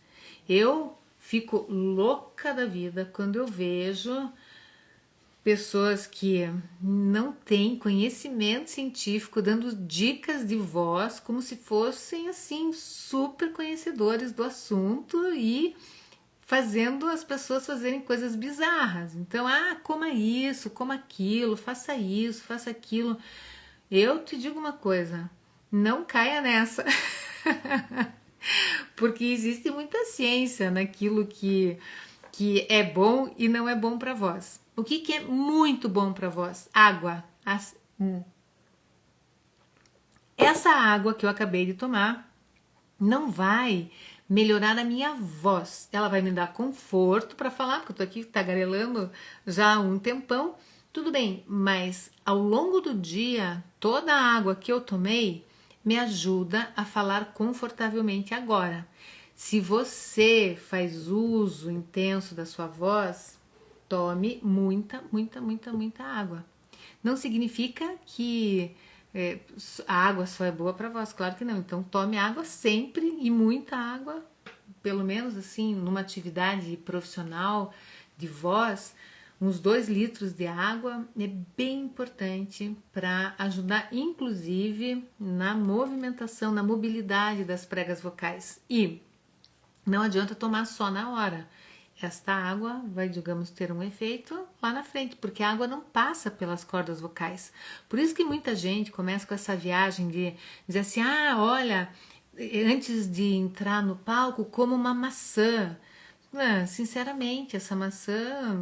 Eu fico louca da vida quando eu vejo pessoas que não têm conhecimento científico dando dicas de voz como se fossem assim super conhecedores do assunto e fazendo as pessoas fazerem coisas bizarras. Então, coma isso, coma aquilo, faça isso, faça aquilo. Eu te digo uma coisa, não caia nessa. Porque existe muita ciência naquilo que é bom e não é bom para vós. O que é muito bom para vós? Água. Essa água que eu acabei de tomar não vai melhorar a minha voz. Ela vai me dar conforto para falar, porque eu tô aqui tagarelando já há um tempão. Tudo bem, mas ao longo do dia, toda a água que eu tomei me ajuda a falar confortavelmente agora. Se você faz uso intenso da sua voz, tome muita água. Não significa que a água só é boa para vós, claro que não. Então tome água sempre e muita água, pelo menos assim, numa atividade profissional de voz, uns 2 litros de água é bem importante para ajudar, inclusive, na movimentação, na mobilidade das pregas vocais. E não adianta tomar só na hora. Esta água vai, digamos, ter um efeito lá na frente, porque a água não passa pelas cordas vocais. Por isso que muita gente começa com essa viagem de dizer assim, ah, olha, antes de entrar no palco, como uma maçã. Sinceramente, essa maçã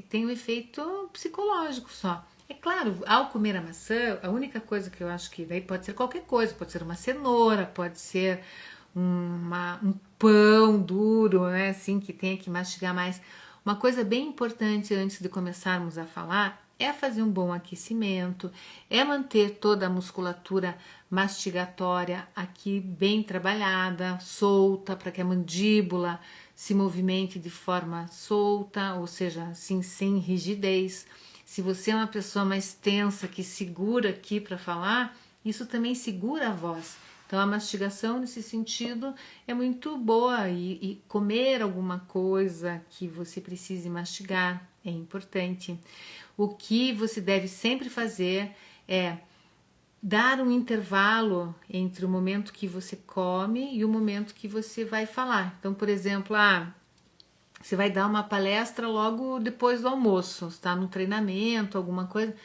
tem um efeito psicológico só. É claro, ao comer a maçã, a única coisa que eu acho que daí pode ser qualquer coisa, pode ser uma cenoura, pode ser um pão duro, né, assim, que tenha que mastigar mais. Uma coisa bem importante antes de começarmos a falar é fazer um bom aquecimento, é manter toda a musculatura mastigatória aqui bem trabalhada, solta, para que a mandíbula se movimente de forma solta, ou seja, assim, sem rigidez. Se você é uma pessoa mais tensa, que segura aqui para falar, isso também segura a voz. Então a mastigação nesse sentido é muito boa e comer alguma coisa que você precise mastigar é importante. O que você deve sempre fazer é dar um intervalo entre o momento que você come e o momento que você vai falar. Então, por exemplo, você vai dar uma palestra logo depois do almoço, está no treinamento, alguma coisa,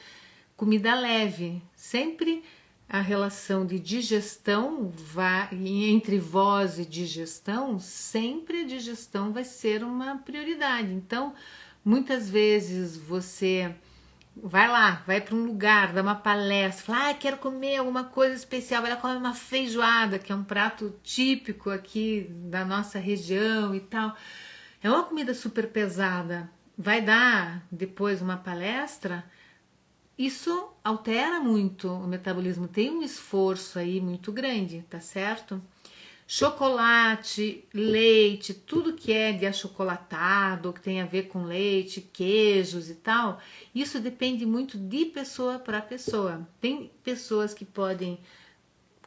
comida leve, sempre a relação de digestão vai entre voz e digestão, sempre a digestão vai ser uma prioridade. Então, muitas vezes você vai lá, vai para um lugar, dá uma palestra, fala, quero comer alguma coisa especial, vai lá comer uma feijoada, que é um prato típico aqui da nossa região e tal. É uma comida super pesada. Vai dar depois uma palestra, isso altera muito o metabolismo, tem um esforço aí muito grande, tá certo? Chocolate, leite, tudo que é de achocolatado, que tem a ver com leite, queijos e tal, isso depende muito de pessoa para pessoa. Tem pessoas que podem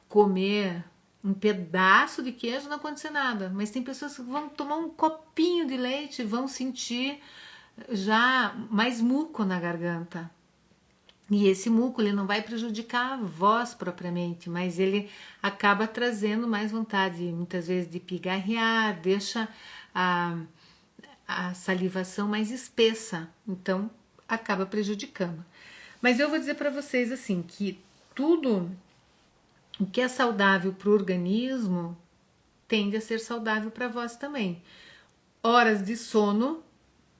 comer um pedaço de queijo, não acontecer nada, mas tem pessoas que vão tomar um copinho de leite e vão sentir já mais muco na garganta. E esse muco ele não vai prejudicar a voz propriamente, mas ele acaba trazendo mais vontade, muitas vezes, de pigarrear, deixa a salivação mais espessa, então acaba prejudicando. Mas eu vou dizer para vocês assim, que tudo o que é saudável para o organismo tende a ser saudável para a voz também. Horas de sono,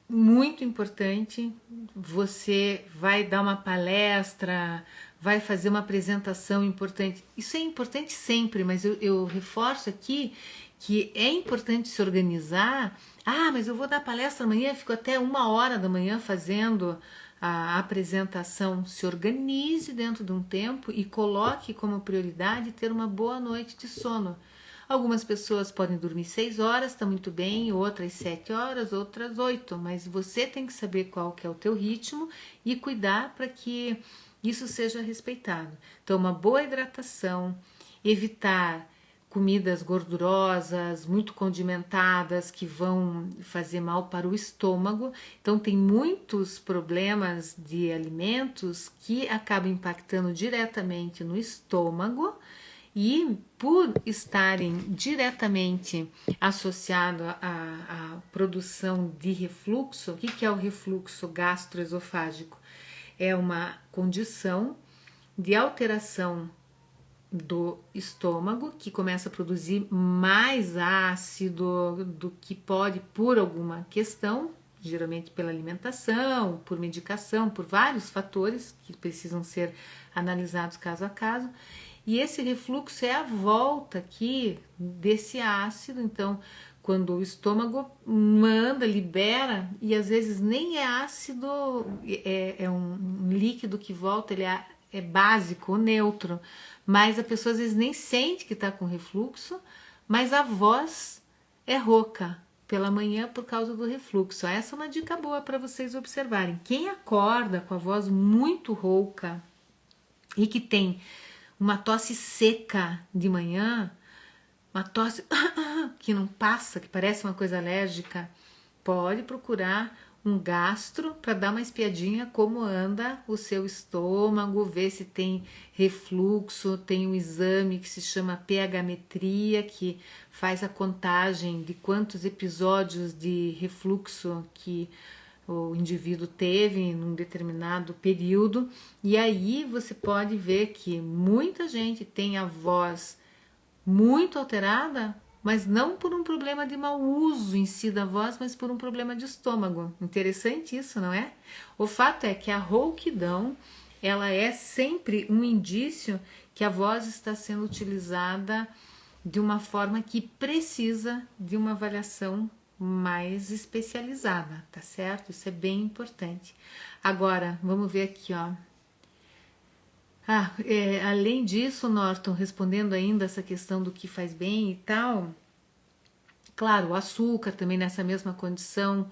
muito importante. Você vai dar uma palestra, vai fazer uma apresentação importante. Isso é importante sempre, mas eu reforço aqui que é importante se organizar. Mas eu vou dar palestra amanhã, fico até 1h da manhã fazendo a apresentação. Se organize dentro de um tempo e coloque como prioridade ter uma boa noite de sono. Algumas pessoas podem dormir 6 horas, está muito bem, outras 7 horas, outras 8, mas você tem que saber qual que é o teu ritmo e cuidar para que isso seja respeitado. Então, uma boa hidratação, evitar comidas gordurosas, muito condimentadas, que vão fazer mal para o estômago. Então, tem muitos problemas de alimentos que acabam impactando diretamente no estômago, e por estarem diretamente associados à produção de refluxo. O que é o refluxo gastroesofágico? É uma condição de alteração do estômago, que começa a produzir mais ácido do que pode por alguma questão, geralmente pela alimentação, por medicação, por vários fatores que precisam ser analisados caso a caso. E esse refluxo é a volta aqui desse ácido. Então, quando o estômago manda, libera, e às vezes nem é ácido, é um líquido que volta, ele é básico, neutro, mas a pessoa às vezes nem sente que está com refluxo, mas a voz é rouca pela manhã por causa do refluxo. Essa é uma dica boa para vocês observarem. Quem acorda com a voz muito rouca e que tem uma tosse seca de manhã, uma tosse que não passa, que parece uma coisa alérgica, pode procurar um gastro para dar uma espiadinha como anda o seu estômago, ver se tem refluxo. Tem um exame que se chama pH-metria, que faz a contagem de quantos episódios de refluxo que o indivíduo teve em um determinado período, e aí você pode ver que muita gente tem a voz muito alterada, mas não por um problema de mau uso em si da voz, mas por um problema de estômago. Interessante isso, não é? O fato é que a rouquidão, ela é sempre um indício que a voz está sendo utilizada de uma forma que precisa de uma avaliação mais especializada, tá certo? Isso é bem importante. Agora, vamos ver aqui, ó. Além disso, Norton, respondendo ainda essa questão do que faz bem e tal, claro, o açúcar também nessa mesma condição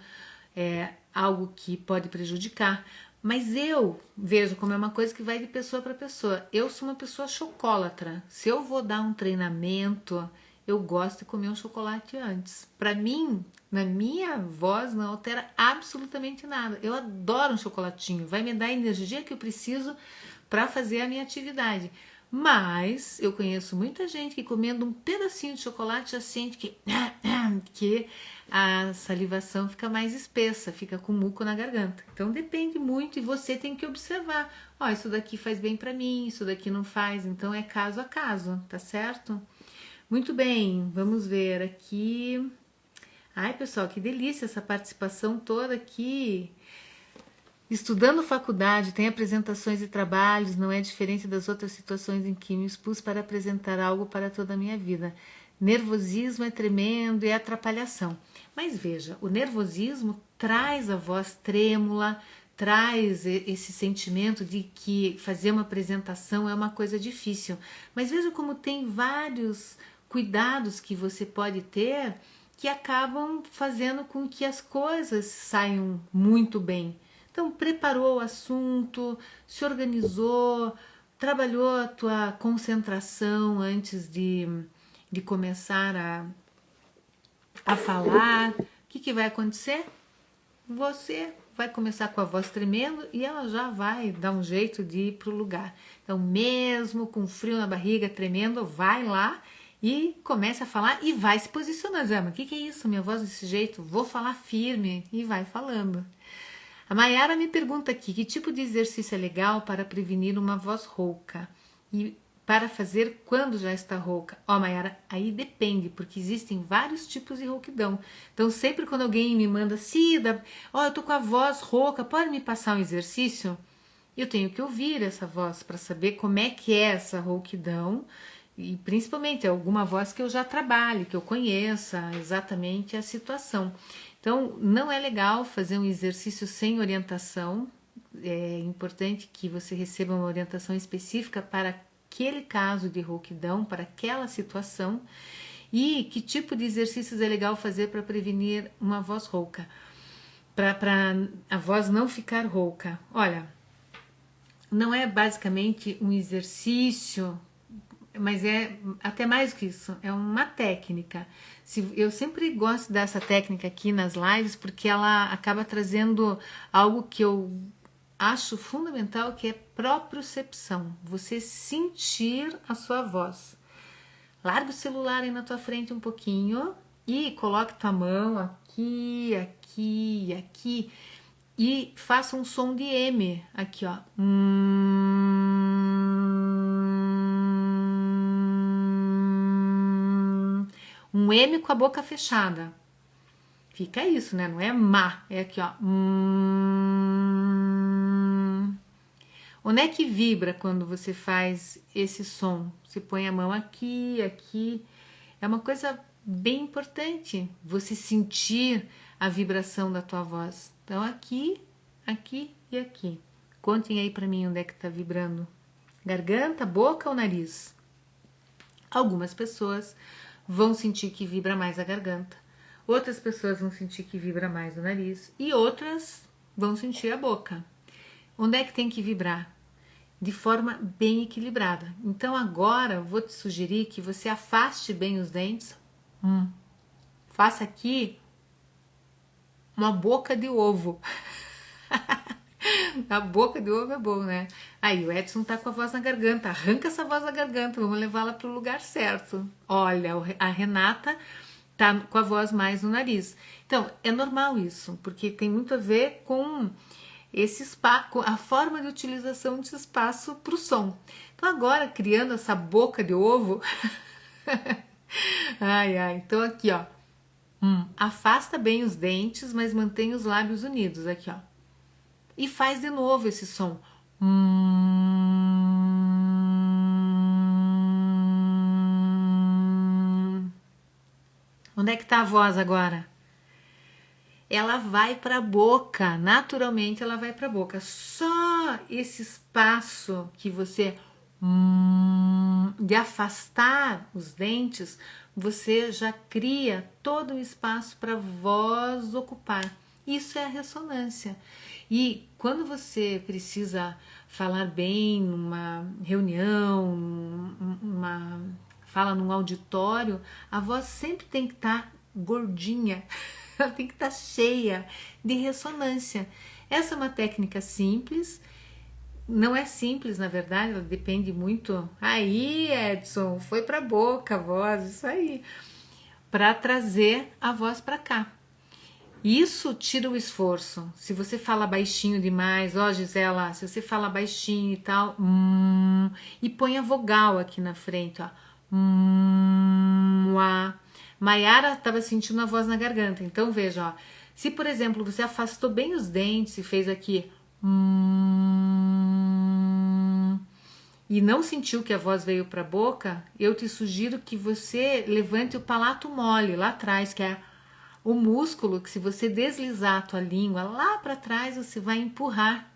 é algo que pode prejudicar, mas eu vejo como é uma coisa que vai de pessoa para pessoa. Eu sou uma pessoa chocólatra. Se eu vou dar um treinamento, eu gosto de comer um chocolate antes. Para mim, na minha voz, não altera absolutamente nada. Eu adoro um chocolatinho, vai me dar a energia que eu preciso para fazer a minha atividade. Mas eu conheço muita gente que comendo um pedacinho de chocolate já sente que a salivação fica mais espessa, fica com muco na garganta. Então depende muito e você tem que observar. Ó, isso daqui faz bem para mim, isso daqui não faz. Então é caso a caso, tá certo? Muito bem, vamos ver aqui. Ai, pessoal, que delícia essa participação toda aqui. Estudando faculdade, tem apresentações e trabalhos, não é diferente das outras situações em que me expus para apresentar algo para toda a minha vida. Nervosismo é tremendo e é atrapalhação. Mas veja, o nervosismo traz a voz trêmula, traz esse sentimento de que fazer uma apresentação é uma coisa difícil. Mas veja como tem vários cuidados que você pode ter que acabam fazendo com que as coisas saiam muito bem. Então, preparou o assunto, se organizou, trabalhou a tua concentração antes de começar a falar. O que vai acontecer? Você vai começar com a voz tremendo e ela já vai dar um jeito de ir para o lugar. Então, mesmo com frio na barriga, tremendo, vai lá e começa a falar e vai se posicionando. Mas o que é isso? Minha voz desse jeito? Vou falar firme e vai falando. A Mayara me pergunta aqui, que tipo de exercício é legal para prevenir uma voz rouca e para fazer quando já está rouca? Ó, Mayara, aí depende, porque existem vários tipos de rouquidão. Então, sempre quando alguém me manda, Cida, ó, eu tô com a voz rouca, pode me passar um exercício? Eu tenho que ouvir essa voz para saber como é que é essa rouquidão e principalmente alguma voz que eu já trabalhe, que eu conheça exatamente a situação. Então, não é legal fazer um exercício sem orientação. É importante que você receba uma orientação específica para aquele caso de rouquidão, para aquela situação. E que tipo de exercícios é legal fazer para prevenir uma voz rouca, para a voz não ficar rouca. Olha, não é basicamente um exercício, mas é até mais que isso, é uma técnica. Eu sempre gosto dessa técnica aqui nas lives porque ela acaba trazendo algo que eu acho fundamental, que é propriocepção. Você sentir a sua voz. Larga o celular aí na tua frente um pouquinho e coloque tua mão aqui, aqui e aqui e faça um som de M aqui, ó. Um M com a boca fechada. Fica isso, né? Não é má, é aqui, ó. Onde é que vibra quando você faz esse som? Você põe a mão aqui, aqui. É uma coisa bem importante você sentir a vibração da tua voz. Então aqui, aqui e aqui. Contem aí pra mim onde é que tá vibrando. Garganta, boca ou nariz? Algumas pessoas vão sentir que vibra mais a garganta. Outras pessoas vão sentir que vibra mais o nariz. E outras vão sentir a boca. Onde é que tem que vibrar? De forma bem equilibrada. Então agora eu vou te sugerir que você afaste bem os dentes. Faça aqui uma boca de ovo. A boca de ovo é bom, né? Aí o Edson tá com a voz na garganta. Arranca essa voz na garganta, vamos levá-la pro lugar certo. Olha, a Renata tá com a voz mais no nariz. Então, é normal isso, porque tem muito a ver com esse espaço, a forma de utilização desse espaço para o som. Então agora, criando essa boca de ovo, então aqui, ó, afasta bem os dentes, mas mantém os lábios unidos, aqui, ó, e faz de novo esse som. Onde é que tá a voz agora? Ela vai para a boca, naturalmente ela vai para a boca. Só esse espaço que você de afastar os dentes, você já cria todo o espaço para a voz ocupar. Isso é a ressonância. E quando você precisa falar bem numa reunião, fala num auditório, a voz sempre tem que estar gordinha. Ela tem que estar cheia de ressonância. Essa é uma técnica simples, não é simples na verdade, ela depende muito. Aí, Edson, foi para a boca a voz, isso aí, para trazer a voz para cá. Isso tira o esforço. Se você fala baixinho demais, ó Gisela, se você fala baixinho e tal, e põe a vogal aqui na frente, ó, a. Maiara estava sentindo a voz na garganta. Então veja, ó, se por exemplo você afastou bem os dentes e fez aqui e não sentiu que a voz veio para a boca, eu te sugiro que você levante o palato mole lá atrás, que é o músculo que se você deslizar a tua língua lá para trás, você vai empurrar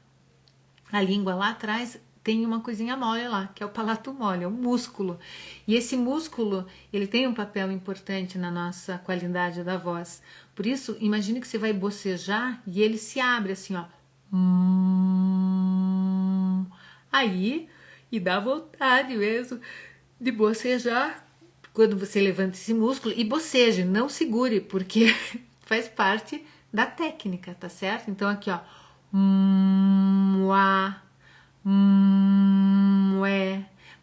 a língua lá atrás. Tem uma coisinha mole lá, que é o palato mole, é um músculo. E esse músculo, ele tem um papel importante na nossa qualidade da voz. Por isso, imagine que você vai bocejar e ele se abre assim, ó. Aí, e dá vontade mesmo de bocejar quando você levanta esse músculo. E boceje, não segure, porque faz parte da técnica, tá certo? Então aqui, ó.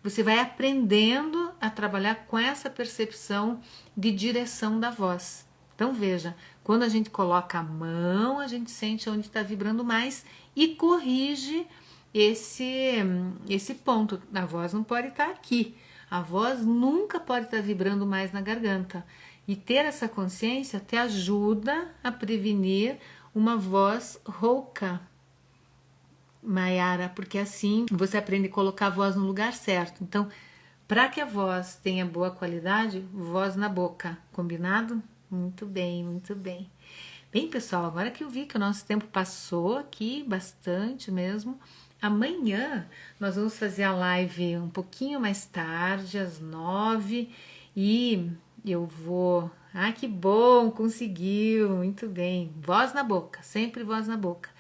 Você vai aprendendo a trabalhar com essa percepção de direção da voz. Então veja, quando a gente coloca a mão, a gente sente onde está vibrando mais e corrige esse ponto. A voz não pode estar aqui, a voz nunca pode estar vibrando mais na garganta. E ter essa consciência te ajuda a prevenir uma voz rouca, Maiara, porque assim você aprende a colocar a voz no lugar certo. Então, para que a voz tenha boa qualidade, voz na boca, combinado? Muito bem, muito bem. Bem, pessoal, agora que eu vi que o nosso tempo passou aqui, bastante mesmo, amanhã nós vamos fazer a live um pouquinho mais tarde, às 9, e eu vou... Ah, que bom, conseguiu, muito bem. Voz na boca, sempre voz na boca.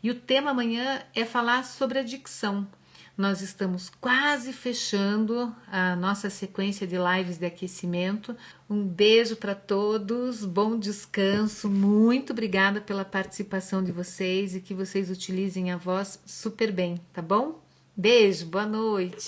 E o tema amanhã é falar sobre a dicção. Nós estamos quase fechando a nossa sequência de lives de aquecimento. Um beijo para todos, bom descanso, muito obrigada pela participação de vocês e que vocês utilizem a voz super bem, tá bom? Beijo, boa noite!